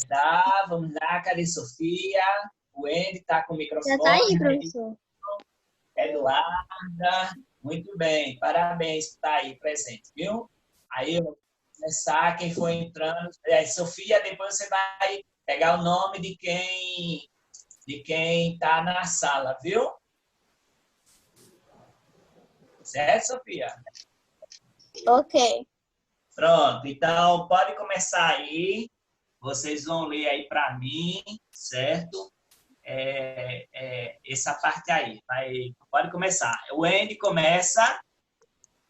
Tá, vamos lá, cadê Sofia? O Andy tá com o Já tá aí, microfone. professor. Eduarda, muito bem, parabéns por estar aí presente, viu? Aí eu vou começar, quem for entrando. Sofia, depois você vai pegar o nome de quem tá na sala, viu? Certo, Sofia? Ok. Pronto, então pode começar aí. Vocês vão ler aí para mim, certo? Essa parte aí. Pode começar. O Andy começa.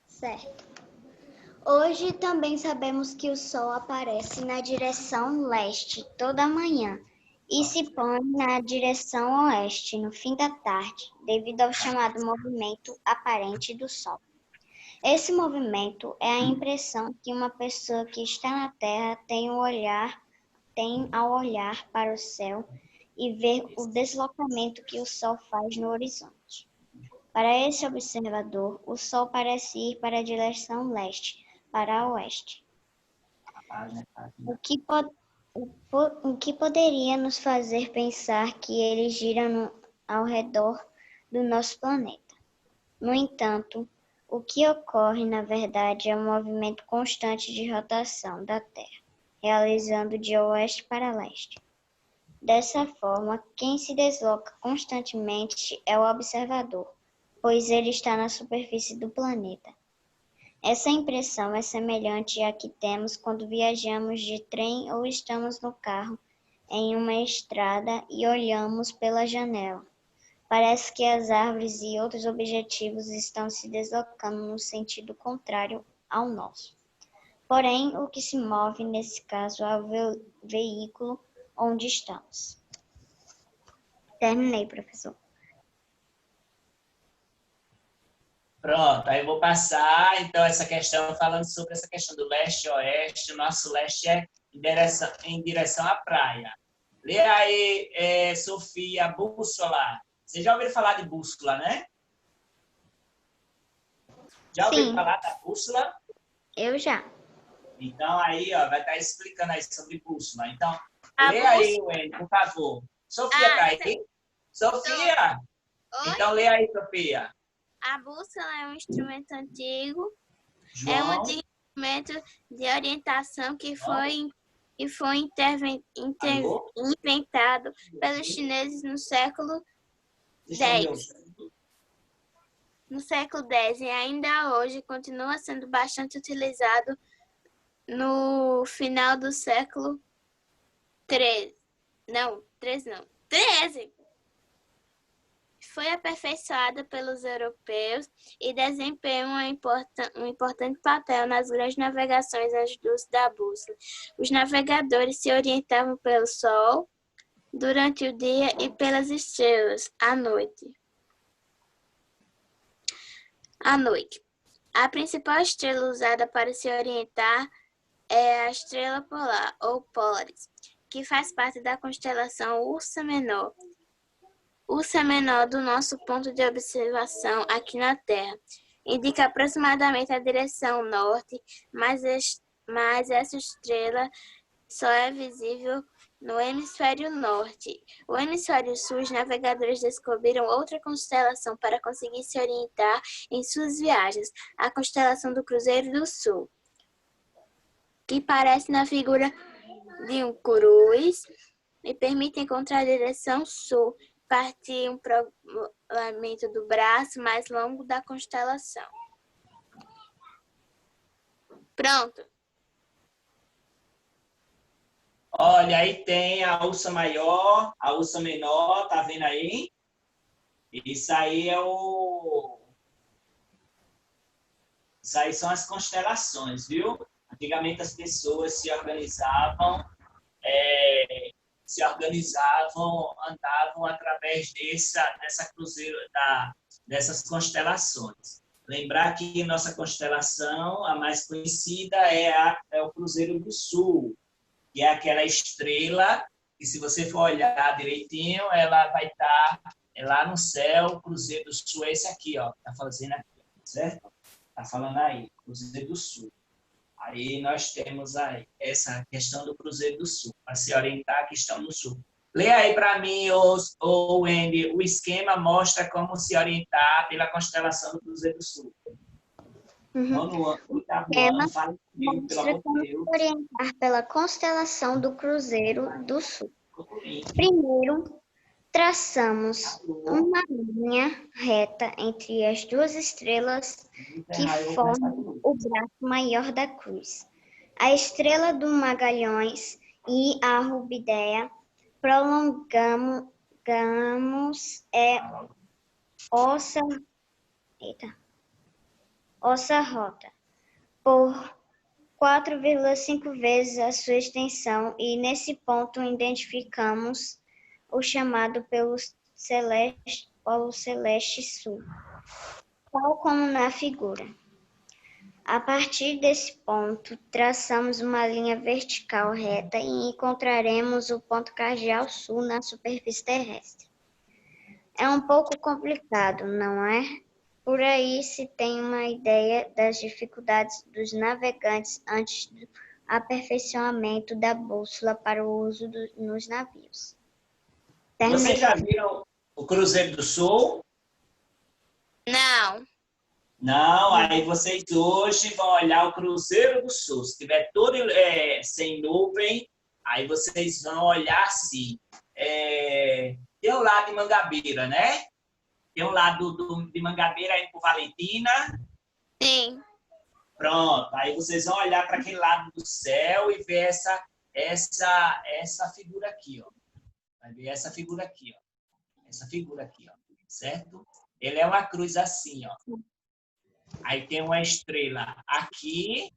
Certo. Hoje também sabemos que o Sol aparece na direção leste toda manhã e se põe na direção oeste no fim da tarde, devido ao chamado movimento aparente do Sol. Esse movimento é a impressão que uma pessoa que está na Terra tem ao olhar para o céu e ver o deslocamento que o Sol faz no horizonte. Para esse observador, o Sol parece ir para a direção leste, para oeste. O que poderia nos fazer pensar que ele gira ao redor do nosso planeta. No entanto, o que ocorre, na verdade, é um movimento constante de rotação da Terra, realizando de oeste para leste. Dessa forma, quem se desloca constantemente é o observador, pois ele está na superfície do planeta. Essa impressão é semelhante à que temos quando viajamos de trem ou estamos no carro em uma estrada e olhamos pela janela. Parece que as árvores e outros objetos estão se deslocando no sentido contrário ao nosso. Porém, o que se move nesse caso é o veículo onde estamos. Terminei, professor. Pronto, aí eu vou passar, então, essa questão, falando sobre essa questão do leste e oeste. O nosso leste é em direção à praia. Lê aí, Sofia, bússola. Você já ouviu falar de bússola, né? Já ouviu Sim, falar da bússola? eu já. Então, aí, ó, vai estar explicando aí sobre bússola. Então, A lê aí, bússola. Wendy, por favor. Sofia, tá aí? Sofia? Oi? Então, lê aí, Sofia. A bússola é um instrumento antigo, é um João, antigo instrumento de orientação que foi alô? inventado pelos chineses no século Vocês estão me X. ouvindo? No século X e ainda hoje continua sendo bastante utilizado no final do século XIII. Não, XIII não. XIII! Foi aperfeiçoada pelos europeus e desempenha um importante papel nas grandes navegações antes do uso da bússola. Os navegadores se orientavam pelo Sol durante o dia e pelas estrelas à noite. A principal estrela usada para se orientar é a estrela polar, ou Polaris, que faz parte da constelação Ursa Menor. Ursa Menor, do nosso ponto de observação aqui na Terra, indica aproximadamente a direção norte, mas essa estrela só é visível no hemisfério norte. No hemisfério sul, os navegadores descobriram outra constelação para conseguir se orientar em suas viagens, a constelação do Cruzeiro do Sul, que parece na figura de um cruz e permite encontrar a direção sul, partir um prolongamento do braço mais longo da constelação. Pronto. Olha, aí tem a ursa maior, a ursa menor, tá vendo aí? Isso aí Isso aí são as constelações, viu? Antigamente as pessoas se organizavam, andavam através dessa cruzeiro, dessas constelações. Lembrar que nossa constelação, a mais conhecida, é o Cruzeiro do Sul, que é aquela estrela que, se você for olhar direitinho, ela vai estar lá no céu. O Cruzeiro do Sul é esse aqui, ó, tá fazendo aqui, certo? Tá falando aí, Cruzeiro do Sul. Aí nós temos aí essa questão do Cruzeiro do Sul, para se orientar a questão do Sul. Lê aí para mim, Wendy, o esquema mostra como se orientar pela constelação do Cruzeiro do Sul. O Oitavo fala comigo, pelo amor de Deus. Orientar pela constelação do Cruzeiro do Sul. Primeiro, traçamos uma linha reta entre as duas estrelas que formam o braço maior da cruz. A estrela do Magalhães e a Rubidéia prolongamos ossa rota por 4,5 vezes a sua extensão e nesse ponto identificamos o chamado polo celeste sul, tal como na figura. A partir desse ponto, traçamos uma linha vertical reta e encontraremos o ponto cardeal sul na superfície terrestre. É um pouco complicado, não é? Por aí se tem uma ideia das dificuldades dos navegantes antes do aperfeiçoamento da bússola para o uso nos navios. Vocês já viram o Cruzeiro do Sul? Não. Não, aí vocês hoje vão olhar o Cruzeiro do Sul. Se tiver todo sem nuvem, aí vocês vão olhar assim. Tem o lado de Mangabeira, né? Tem um lado de Mangabeira indo para Valentina. Sim. Pronto. Aí vocês vão olhar para aquele lado do céu e ver essa figura aqui, ó. Vai ver essa figura aqui, ó. Essa figura aqui, ó. Certo? Ele é uma cruz assim, ó. Aí tem uma estrela aqui,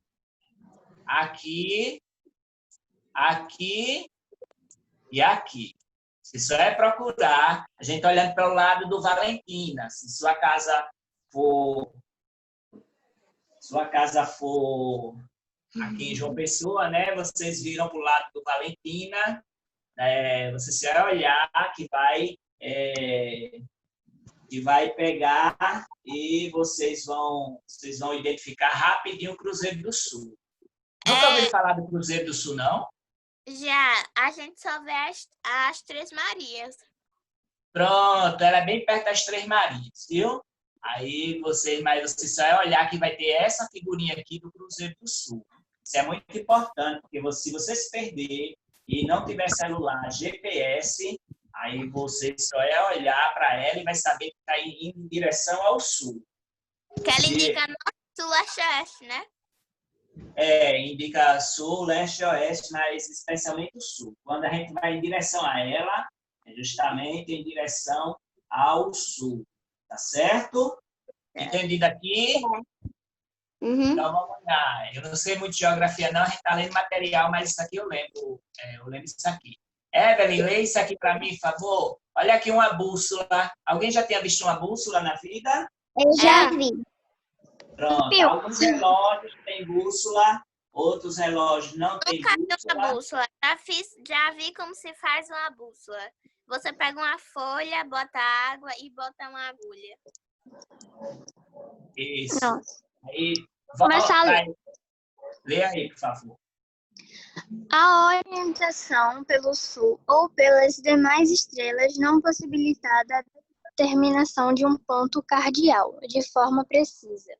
aqui, aqui e aqui. Se só é procurar, a gente olhando para o lado do Valentina. Se sua casa for aqui em João Pessoa, né? Vocês viram para o lado do Valentina. Você se vai olhar que vai pegar e vocês vão identificar rapidinho o Cruzeiro do Sul. Nunca ouviu falar do Cruzeiro do Sul, não? Já, a gente só vê as Três Marias. Pronto, ela é bem perto das Três Marias, viu? Aí você só vai olhar que vai ter essa figurinha aqui do Cruzeiro do Sul. Isso é muito importante, porque se você se perder e não tiver celular, GPS, aí você só é olhar para ela e vai saber que está indo em direção ao sul. Que ela indica norte, sul, leste e oeste, né? Indica sul, leste e oeste, mas especialmente o sul. Quando a gente vai em direção a ela, é justamente em direção ao sul. Tá certo? Entendido aqui? Uhum. Então vamos lá. Eu não sei muito de geografia, não. A gente está lendo material, mas isso aqui eu lembro. Eu lembro isso aqui. Evelyn, lê isso aqui para mim, por favor. Olha aqui uma bússola. Alguém já tinha visto uma bússola na vida? Eu já vi. Pronto. Alguns relógios têm bússola, outros relógios não têm bússola. Já vi como se faz uma bússola. Você pega uma folha, bota água e bota uma agulha. Isso. Nossa. Aí, lê aí, por favor. A orientação pelo sul ou pelas demais estrelas não possibilitada a determinação de um ponto cardeal de forma precisa.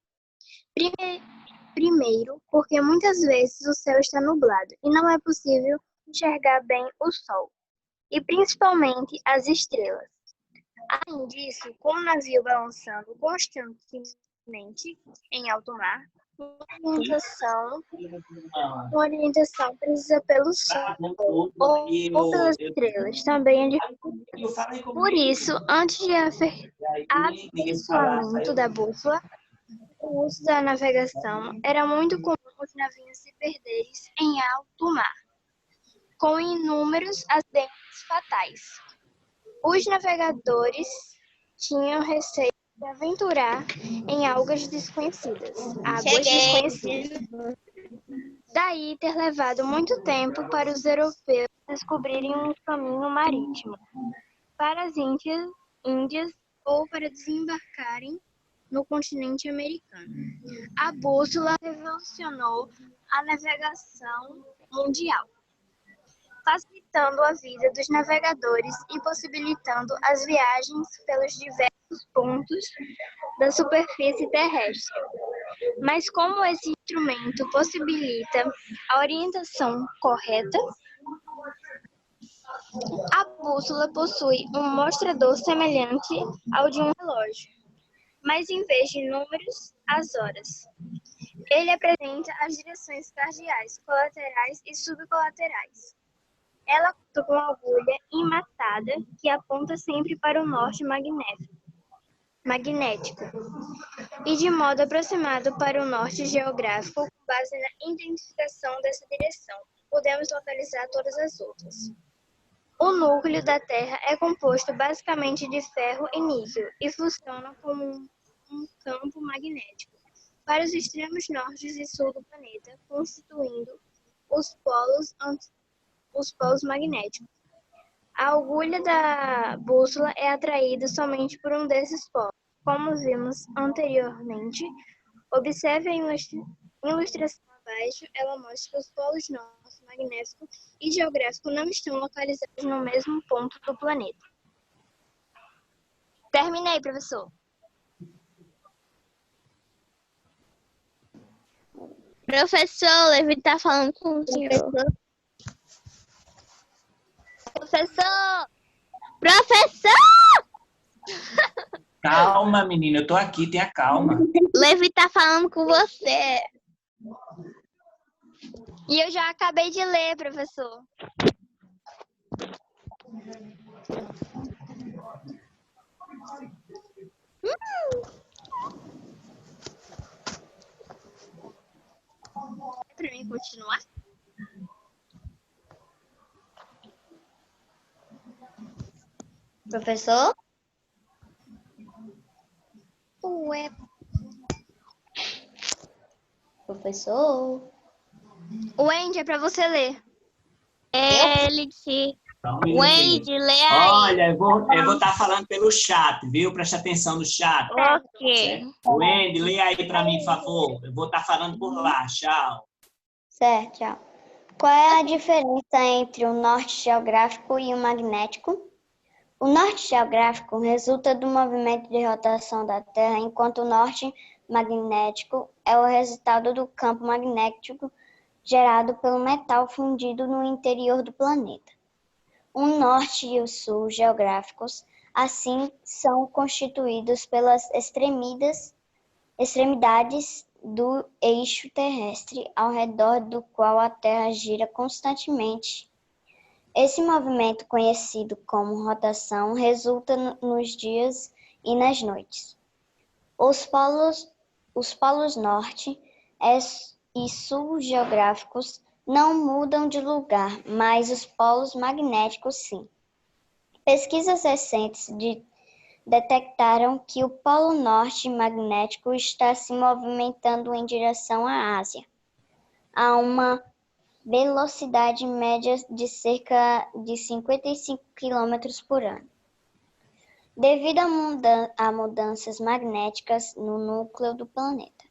Primeiro, porque muitas vezes o céu está nublado e não é possível enxergar bem o sol, e principalmente as estrelas. Além disso, com o navio balançando constantemente em alto mar, uma orientação precisa pelo sol ou pelas estrelas também é difícil. Por isso, antes de aperfeiçoamento da bússola, o uso da navegação, era muito comum os navios se perderem em alto mar, com inúmeros acidentes fatais. Os navegadores tinham receio de aventurar em águas desconhecidas. Daí ter levado muito tempo para os europeus descobrirem um caminho marítimo para as Índias ou para desembarcarem no continente americano. A bússola revolucionou a navegação mundial, facilitando a vida dos navegadores e possibilitando as viagens pelos diversos pontos da superfície terrestre. Mas como esse instrumento possibilita a orientação correta, a bússola possui um mostrador semelhante ao de um relógio, mas em vez de números, as horas. Ele apresenta as direções cardeais, colaterais e subcolaterais. Ela conta com uma agulha imatada que aponta sempre para o norte magnético e de modo aproximado para o norte geográfico. Com base na identificação dessa direção, podemos localizar todas as outras. O núcleo da Terra é composto basicamente de ferro e níquel e funciona como um campo magnético para os extremos norte e sul do planeta, constituindo os polos magnéticos. A agulha da bússola é atraída somente por um desses polos. Como vimos anteriormente, observe a ilustração abaixo. Ela mostra que os polos norte, magnético e geográfico não estão localizados no mesmo ponto do planeta. Terminei, professor. Professor, o Levi está falando com o senhor. Professor! Professor! Calma, menina, eu tô aqui, tenha calma. Levi tá falando com você. E eu já acabei de ler, professor. É pra mim continuar? Professor? Ué. Professor? Wendy, é pra você ler. Ele disse, Só um minutinho. Wendy, lê aí. Olha, eu vou estar falando pelo chat, viu? Preste atenção no chat. Ok. Wendy, lê aí para mim, por favor. Eu vou estar falando por lá. Tchau. Certo, tchau. Qual é a diferença entre o norte geográfico e o magnético? O norte geográfico resulta do movimento de rotação da Terra, enquanto o norte magnético é o resultado do campo magnético gerado pelo metal fundido no interior do planeta. O norte e o sul geográficos, assim, são constituídos pelas extremidades do eixo terrestre, ao redor do qual a Terra gira constantemente. Esse movimento, conhecido como rotação, resulta nos dias e nas noites. Os polos norte e sul geográficos não mudam de lugar, mas os polos magnéticos sim. Pesquisas recentes detectaram que o polo norte magnético está se movimentando em direção à Ásia, a uma velocidade média de cerca de 55 km por ano, devido a mudanças magnéticas no núcleo do planeta.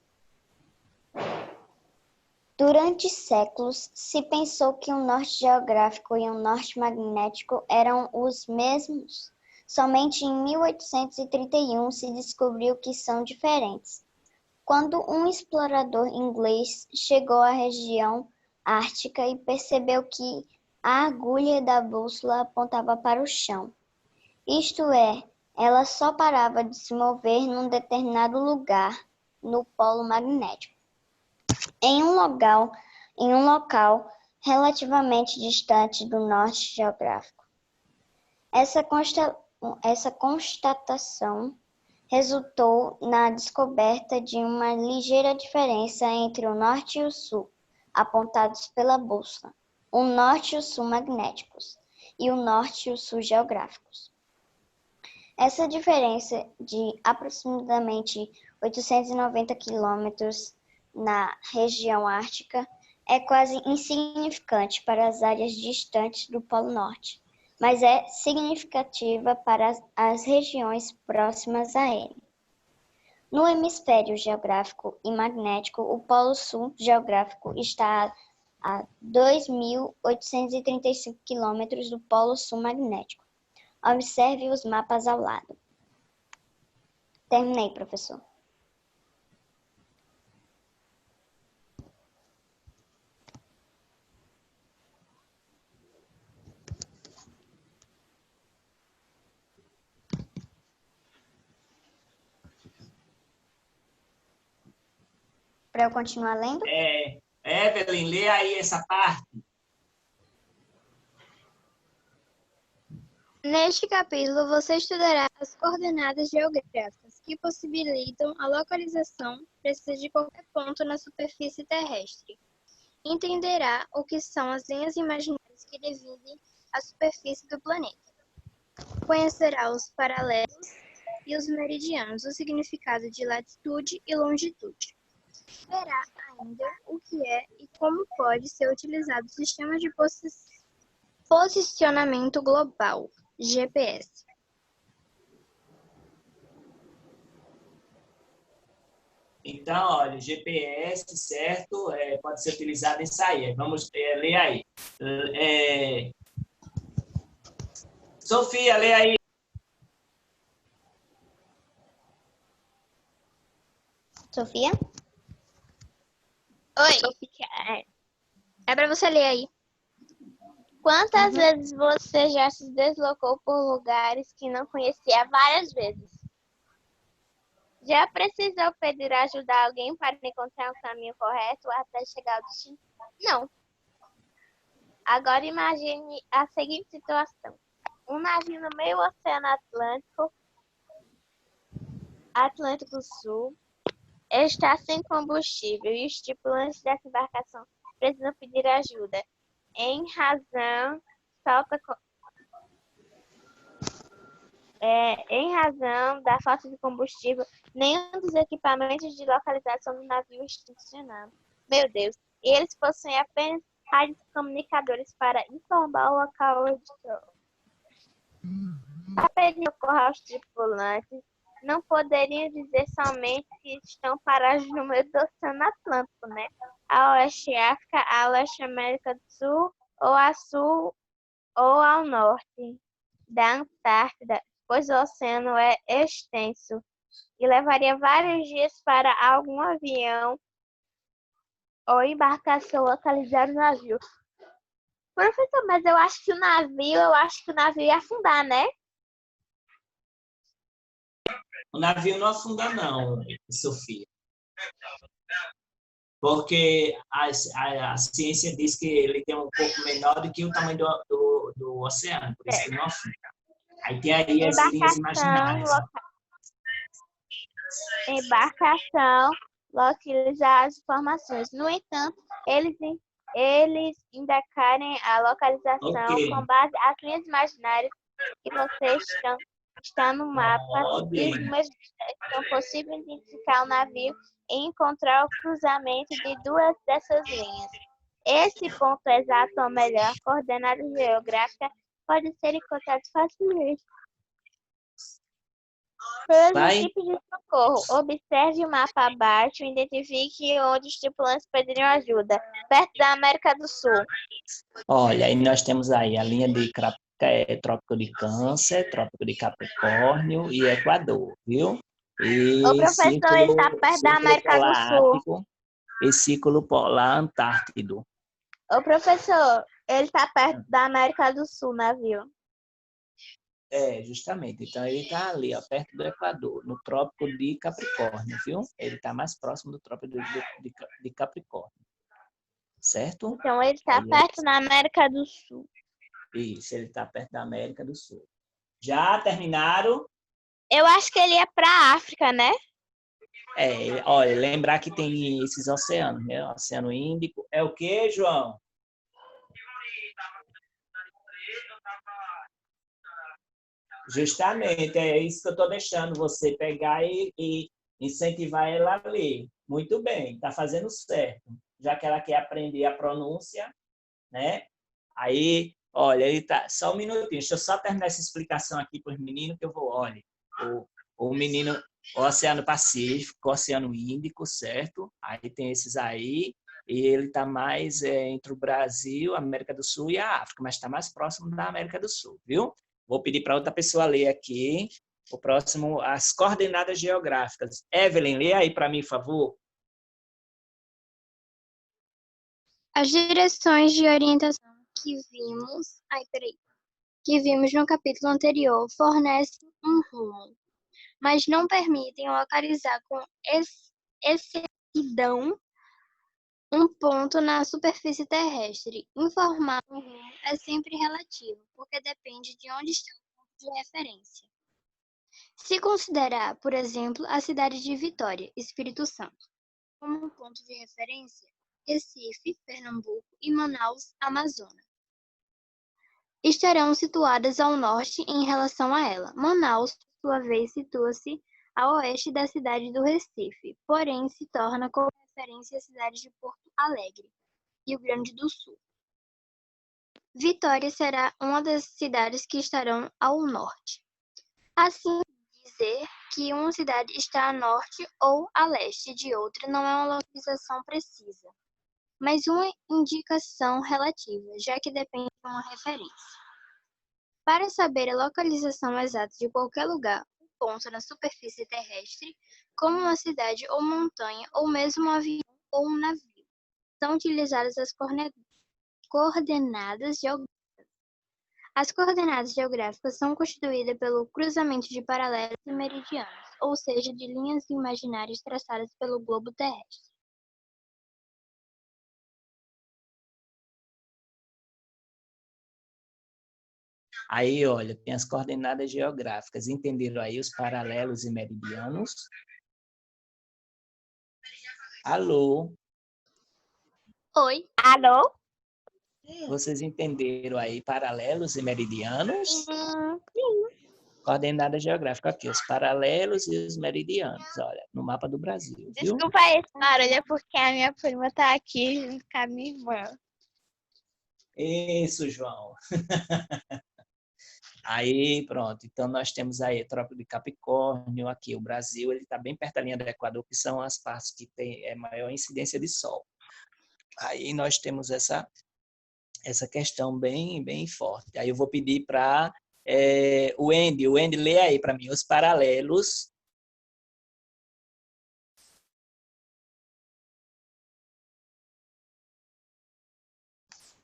Durante séculos, se pensou que o norte geográfico e o norte magnético eram os mesmos. Somente em 1831 se descobriu que são diferentes. Quando um explorador inglês chegou à região ártica e percebeu que a agulha da bússola apontava para o chão. Isto é, ela só parava de se mover num determinado lugar no polo magnético. Em um local relativamente distante do norte geográfico. Essa constatação resultou na descoberta de uma ligeira diferença entre o norte e o sul, apontados pela bússola, o norte e o sul magnéticos e o norte e o sul geográficos. Essa diferença de aproximadamente 890 quilômetros na região ártica é quase insignificante para as áreas distantes do Polo Norte, mas é significativa para as regiões próximas a ele. No hemisfério geográfico e magnético, o Polo Sul geográfico está a 2.835 quilômetros do Polo Sul magnético. Observe os mapas ao lado. Terminei, professor. Para eu continuar lendo? Evelyn, lê aí essa parte. Neste capítulo, você estudará as coordenadas geográficas que possibilitam a localização precisa de qualquer ponto na superfície terrestre. Entenderá o que são as linhas imaginárias que dividem a superfície do planeta. Conhecerá os paralelos e os meridianos, o significado de latitude e longitude. Verá ainda o que é e como pode ser utilizado o sistema de posicionamento global, GPS. Então, olha, GPS, certo? Pode ser utilizado nisso aí. Vamos ler aí. Sofia, lê aí. Sofia? Oi. É para você ler aí. Quantas vezes você já se deslocou por lugares que não conhecia várias vezes? Já precisou pedir ajuda a alguém para encontrar o caminho correto até chegar ao destino? Não. Agora imagine a seguinte situação. Um navio no meio do Oceano Atlântico Sul, está sem combustível e os tripulantes dessa embarcação precisam pedir ajuda. Em razão da falta de combustível, nenhum dos equipamentos de localização do navio está funcionando. Meu Deus! E eles possuem apenas rádios comunicadores para informar o local onde estão. Para pedir socorro aos tripulantes, não poderiam dizer somente que estão parados no meio do Oceano Atlântico, né? A oeste África, a leste América do Sul ou ao norte da Antártida, pois o oceano é extenso e levaria vários dias para algum avião ou embarcação localizar o navio. Professor, mas eu acho que o navio ia afundar, né? O navio não afunda, não, Sofia. Porque a ciência diz que ele tem um pouco menor do que o tamanho do oceano, por isso que não afunda. Aí tem aí as linhas imaginárias. Embarcação localiza as informações. No entanto, eles ainda querem a localização com base nas linhas imaginárias que vocês está no mapa e os números são possível identificar o navio e encontrar o cruzamento de duas dessas linhas. Esse ponto exato, ou melhor, coordenada geográfica, pode ser encontrado facilmente pelas equipes de socorro. Observe o mapa abaixo e identifique onde os tripulantes pediriam ajuda, perto da América do Sul. Olha, aí nós temos aí a linha de Trópico de Câncer, Trópico de Capricórnio e Equador, viu? E o professor está perto da América do Sul. Ártico, e Círculo Polar Antártido. O professor, ele está perto da América do Sul, navio. Justamente. Então, ele está ali, ó, perto do Equador, no Trópico de Capricórnio, viu? Ele está mais próximo do Trópico de Capricórnio. Certo? Então, ele está perto da América do Sul. Isso, ele está perto da América do Sul. Já terminaram? Eu acho que ele ia para a África, né? Olha, lembrar que tem esses oceanos, né? O Oceano Índico. É o quê, João? Justamente, é isso que eu estou deixando você pegar e incentivar ela a ler. Muito bem, está fazendo certo. Já que ela quer aprender a pronúncia, né? Aí, olha, ele tá. Só um minutinho, deixa eu só terminar essa explicação aqui para os meninos que eu vou. Olha, o menino o Oceano Pacífico, o Oceano Índico, certo? Aí tem esses aí, e ele está mais entre o Brasil, a América do Sul e a África, mas está mais próximo da América do Sul, viu? Vou pedir para outra pessoa ler aqui, o próximo, as coordenadas geográficas. Evelyn, lê aí para mim, por favor. As direções de orientação que vimos no capítulo anterior fornecem um rumo, mas não permitem localizar com exatidão um ponto na superfície terrestre. Informar um rumo é sempre relativo, porque depende de onde está o ponto de referência. Se considerar, por exemplo, a cidade de Vitória, Espírito Santo, como um ponto de referência, Recife, Pernambuco e Manaus, Amazonas, estarão situadas ao norte em relação a ela. Manaus, por sua vez, situa-se a oeste da cidade do Recife, porém se torna como referência a cidade de Porto Alegre, Rio Grande do Sul. Vitória será uma das cidades que estarão ao norte. Assim, dizer que uma cidade está a norte ou a leste de outra não é uma localização precisa, mas uma indicação relativa, já que depende de uma referência. Para saber a localização exata de qualquer lugar, um ponto na superfície terrestre, como uma cidade ou montanha, ou mesmo um avião ou um navio, são utilizadas as coordenadas geográficas. As coordenadas geográficas são constituídas pelo cruzamento de paralelos e meridianos, ou seja, de linhas imaginárias traçadas pelo globo terrestre. Aí, olha, tem as coordenadas geográficas. Entenderam aí os paralelos e meridianos? Alô? Oi. Alô? Vocês entenderam aí paralelos e meridianos? Sim. Coordenada geográfica aqui, os paralelos e os meridianos, olha, no mapa do Brasil, viu? Desculpa esse barulho, é porque a minha prima tá aqui junto com a minha irmã. Isso, João. Aí, pronto. Então, nós temos aí a Trópico de Capricórnio, aqui o Brasil, ele está bem perto da linha do Equador, que são as partes que tem maior incidência de sol. Aí nós temos essa questão bem forte. Aí eu vou pedir para o Andy lê aí para mim os paralelos.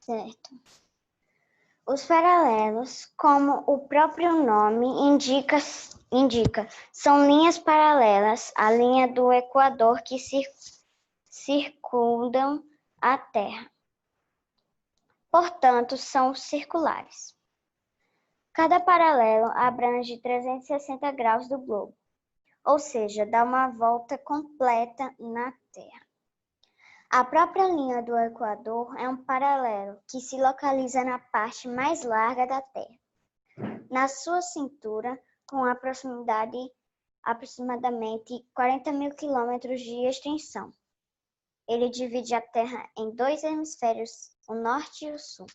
Certo. Os paralelos, como o próprio nome indica, são linhas paralelas à linha do Equador que circundam a Terra. Portanto, são circulares. Cada paralelo abrange 360 graus do globo, ou seja, dá uma volta completa na Terra. A própria linha do Equador é um paralelo que se localiza na parte mais larga da Terra, na sua cintura, com aproximadamente 40 mil quilômetros de extensão. Ele divide a Terra em dois hemisférios, o norte e o sul.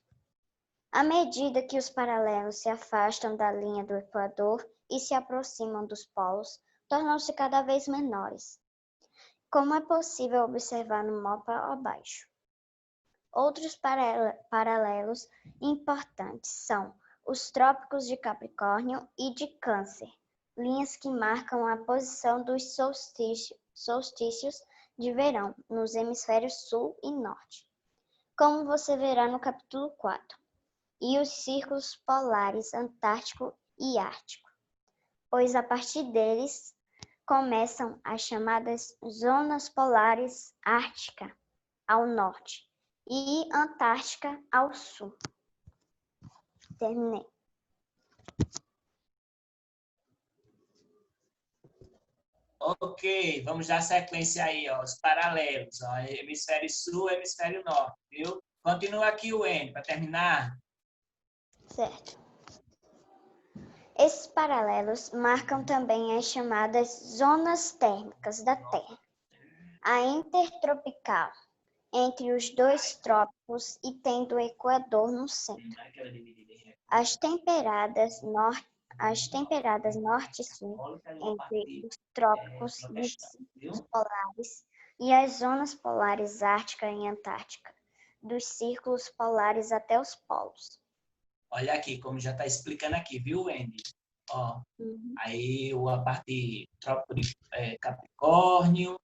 À medida que os paralelos se afastam da linha do Equador e se aproximam dos polos, tornam-se cada vez menores, como é possível observar no mapa abaixo. Outros paralelos importantes são os trópicos de Capricórnio e de Câncer, linhas que marcam a posição dos solstícios de verão nos hemisférios sul e norte, como você verá no capítulo 4, e os círculos polares Antártico e Ártico, pois a partir deles começam as chamadas zonas polares Ártica ao norte e Antártica ao sul. Terminei. Ok, vamos dar sequência aí, ó, os paralelos, ó, hemisfério sul, hemisfério norte, viu? Continua aqui o N para terminar. Certo. Esses paralelos marcam também as chamadas zonas térmicas da Terra. A intertropical, entre os dois trópicos e tendo o Equador no centro. As temperadas as temperadas norte e sul, entre os trópicos e os círculos polares, e as zonas polares Ártica e Antártica, dos círculos polares até os polos. Olha aqui, como já está explicando aqui, viu, Wendy? Ó, aí a parte trópico de Capricórnio,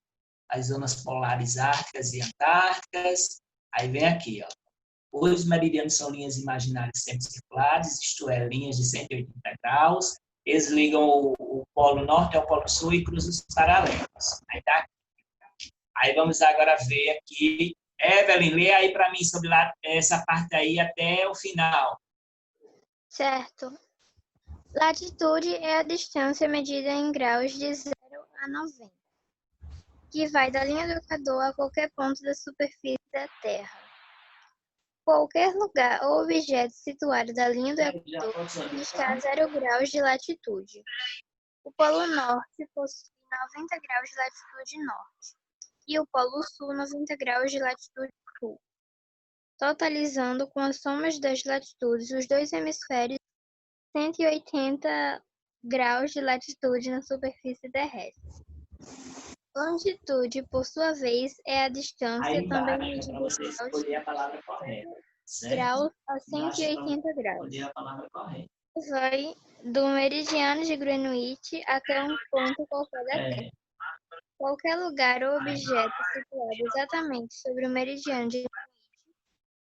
as zonas polares árticas e antárticas. Aí vem aqui, ó. Os meridianos são linhas imaginárias semicirculares, isto é, linhas de 180 graus. Eles ligam o polo norte ao polo sul e cruzam os paralelos. Aí, tá? Aí vamos agora ver aqui. Evelyn, lê aí para mim sobre essa parte aí até o final. Certo. Latitude é a distância medida em graus de 0 a 90, que vai da linha do Equador a qualquer ponto da superfície da Terra. Qualquer lugar ou objeto situado da linha do Equador está a 0 graus de latitude. O Polo Norte possui 90 graus de latitude norte e o Polo Sul 90 graus de latitude sul, totalizando com as somas das latitudes os dois hemisférios 180 graus de latitude na superfície terrestre. Longitude, por sua vez, é a distância Aí também embaixo, medida para você escolher a palavra correta. Certo? graus a Embaixo, 180 graus. escolher a palavra correta. Vai do meridiano de Greenwich até um ponto qualquer da Terra. Qualquer lugar ou objeto situado exatamente sobre o meridiano de Greenwich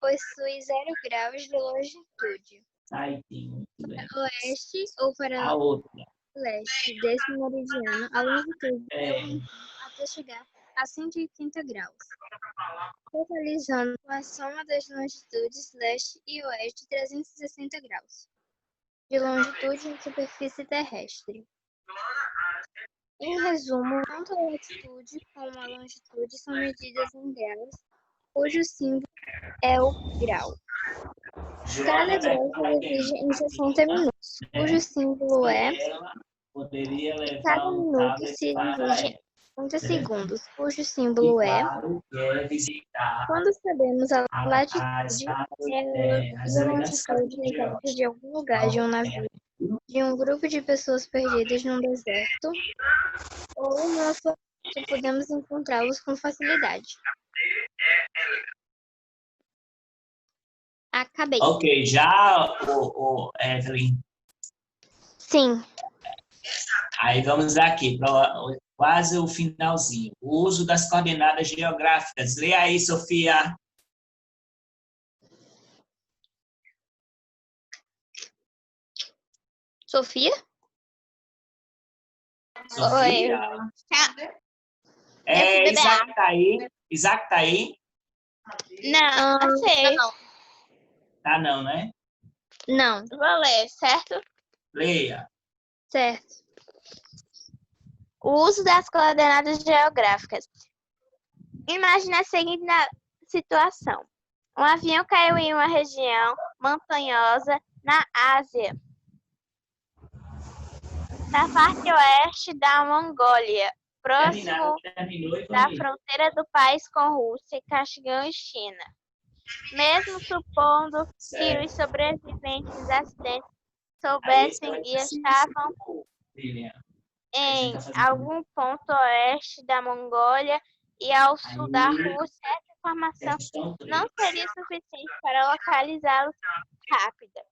possui 0 graus de longitude. Aí tem, muito bem. Para oeste ou para A outra. leste desse meridiano, a longitude aumentando até chegar a 180 graus, totalizando com a soma das longitudes leste e oeste 360 graus de longitude na superfície terrestre. Em resumo, tanto a latitude como a longitude são medidas em graus, cujo símbolo é o grau. Cada grau se divide em 60 minutos, cujo símbolo é. Poderia levar Cada minuto se divide em 30 segundos, cujo símbolo é. Quando sabemos a latitude e a longitude exata de algum lugar de um navio, de um grupo de pessoas perdidas num deserto ou numa floresta, podemos encontrá-los com facilidade. Acabei. Ok, já, Evelyn. Sim. Aí vamos aqui, para quase o finalzinho. O uso das coordenadas geográficas. Lê aí, Sofia. Sofia? Sofia? Isaac tá aí? Isaac tá aí? Não, achei. Tá não, né? Não. Vou ler, certo? Leia. Certo. O uso das coordenadas geográficas. Imagine a seguinte situação. Um avião caiu em uma região montanhosa na Ásia, na parte oeste da Mongólia, próximo da fronteira do país com Rússia, Cazaquistão e China. Mesmo supondo que os sobreviventes dos acidentes soubessem e estavam em algum ponto oeste da Mongólia e ao sul da Rússia, essa informação não seria suficiente para localizá-los rápida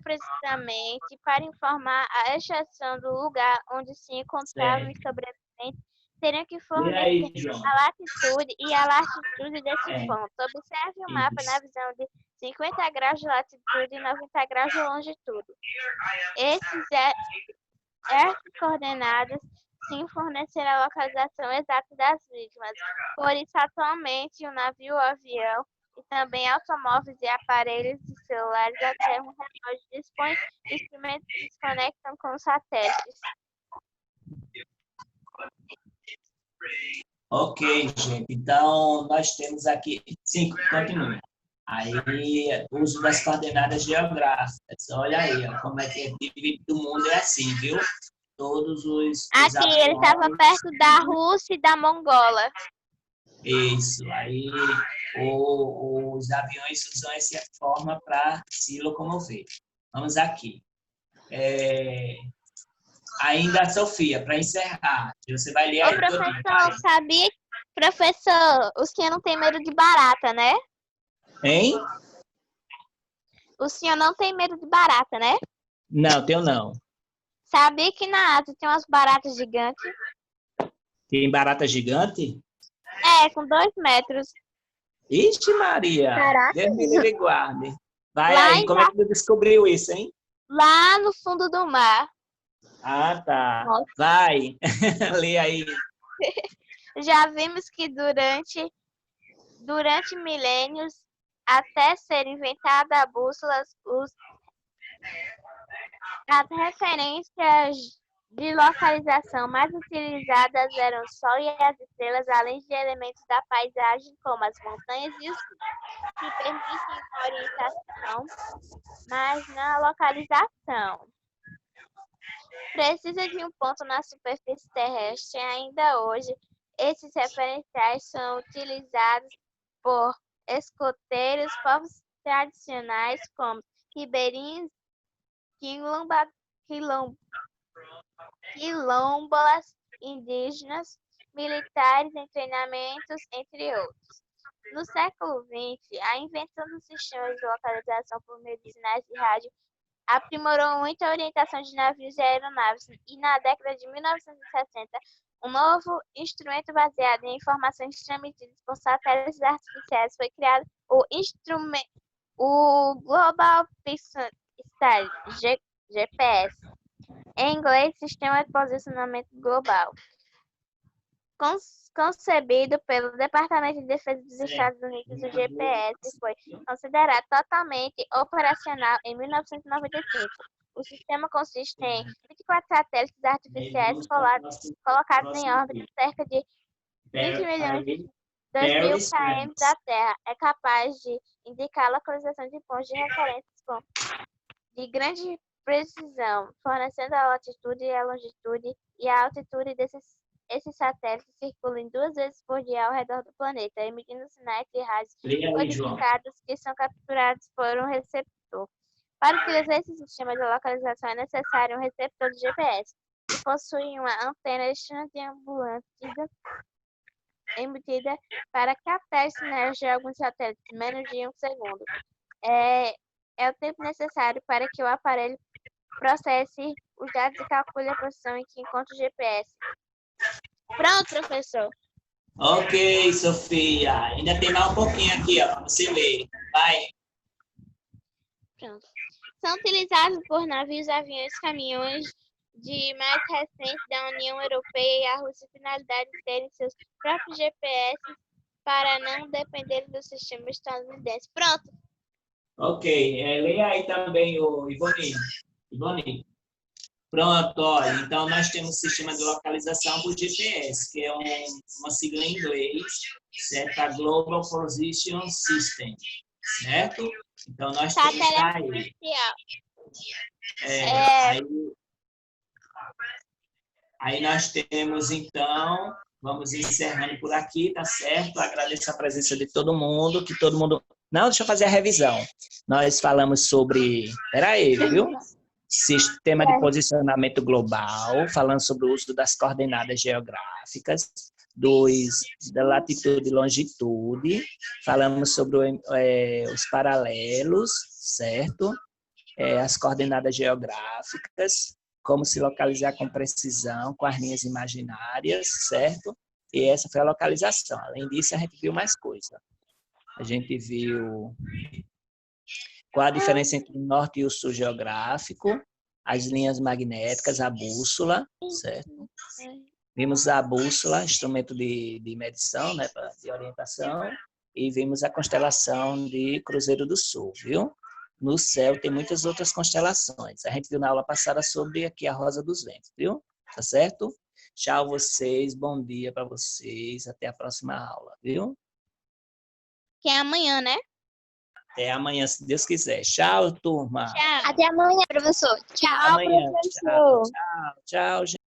precisamente para informar a estação do lugar onde se encontravam os sobreviventes, teriam que fornecer a latitude e a latitude desse ponto. Observe o mapa na visão de 50 graus de latitude e 90 graus de longitude. Essas coordenadas sim fornecerão a localização exata das vítimas. Por isso, atualmente, o navio, o avião e também automóveis e aparelhos de celulares até um relógio dispõem de instrumentos que se conectam com os satélites. Ok, gente. Então, nós temos aqui... Sim, continue. Aí, o uso das coordenadas geográficas. Olha aí, ó, como é que é dividido o mundo, é assim, viu? Todos os aqui, ele estava perto da Rússia e da Mongola. Isso. Aí, os aviões usam essa forma para se locomover. Vamos aqui. Ainda, Sofia, para encerrar, você vai ler Ô, aí professor, sabia, professor, o senhor não tem medo de barata, né? Hein? O senhor não tem medo de barata, né? Não, tenho não. Sabia que na Ásia tem umas baratas gigantes? Tem barata gigante? É, com 2 metros. Ixi, Maria! Caraca. Deus me livre e guarde. Vai Lá aí, em como é que tu descobriu isso, hein? Lá no fundo do mar. Ah, tá. Nossa. Vai, lê aí. Já vimos que durante milênios, até ser inventada a bússola, as referências de localização mais utilizadas eram o Sol e as estrelas, além de elementos da paisagem, como as montanhas e os rios, que permitem uma orientação, mas não a localização. Precisa de um ponto na superfície terrestre. Ainda hoje, esses referenciais são utilizados por escoteiros, povos tradicionais como ribeirinhos, quilombolas, indígenas, militares em treinamentos, entre outros. No século XX, a invenção dos sistemas de localização por meio de sinais de rádio aprimorou muito a orientação de navios e aeronaves, e na década de 1960, um novo instrumento baseado em informações transmitidas por satélites artificiais foi criado, o Global Positioning GPS, em inglês, Sistema de Posicionamento Global, concebido pelo Departamento de Defesa dos Estados Unidos. O GPS foi considerado totalmente operacional em 1995. O sistema consiste em 24 satélites artificiais colocados em órbita cerca de 20 milhões de 2.000 km da Terra. É capaz de indicar a localização de pontos de referência de grande precisão, fornecendo a latitude, a longitude e a altitude desses. Esses satélites circulam 2 vezes por dia ao redor do planeta, emitindo sinais de rádio codificados que são capturados por um receptor. Para utilizar esse sistema de localização é necessário um receptor de GPS, que possui uma antena extremamente embutida para captar os sinais de alguns satélites em menos de 1 segundo. É o tempo necessário para que o aparelho processe os dados e calcule a posição em que encontra o GPS. Pronto, professor. Ok, Sofia. Ainda tem mais um pouquinho aqui, ó, para você ler. Vai. Pronto. São utilizados por navios, aviões, caminhões de mais recentes da União Europeia e a Rússia, finalidade de terem seus próprios GPS para não dependerem do sistema estadunidense. Pronto. Ok. Leia aí também, o Ivone. Pronto, olha, então nós temos o sistema de localização por GPS, que é uma sigla em inglês, certo? A Global Position System, certo? Então nós temos aí. Aí nós temos, então, vamos encerrando por aqui, tá certo? Agradeço a presença de todo mundo, que todo mundo... Não, deixa eu fazer a revisão. Nós falamos sobre... Peraí, viu? Sistema de posicionamento global, falando sobre o uso das coordenadas geográficas, da latitude e longitude, falamos sobre os paralelos, certo? As coordenadas geográficas, como se localizar com precisão, com as linhas imaginárias, certo? E essa foi a localização. Além disso, a gente viu mais coisa. A gente viu qual a diferença entre o norte e o sul geográfico, as linhas magnéticas, a bússola, certo? Vimos a bússola, instrumento de medição, né, de orientação, e vimos a constelação de Cruzeiro do Sul, viu? No céu tem muitas outras constelações. A gente viu na aula passada sobre aqui a Rosa dos Ventos, viu? Tá certo? Tchau vocês, bom dia para vocês, até a próxima aula, viu? Que é amanhã, né? Até amanhã, se Deus quiser. Tchau, turma. Tchau. Até amanhã, professor. Tchau, Amanhã. professor. Tchau, gente.